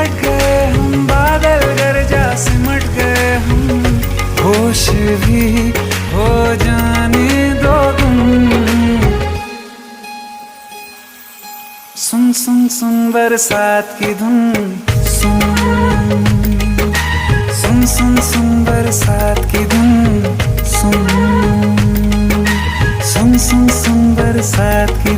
सिमट गए हम, बादल गरजा सिमट गए हम, होश भी हो जाने दो तुम। सुन सुन सुन बरसात की धुन, सुन सुन सुन सुन बरसात की धुन, सुन सुन सुन सुन बरसात की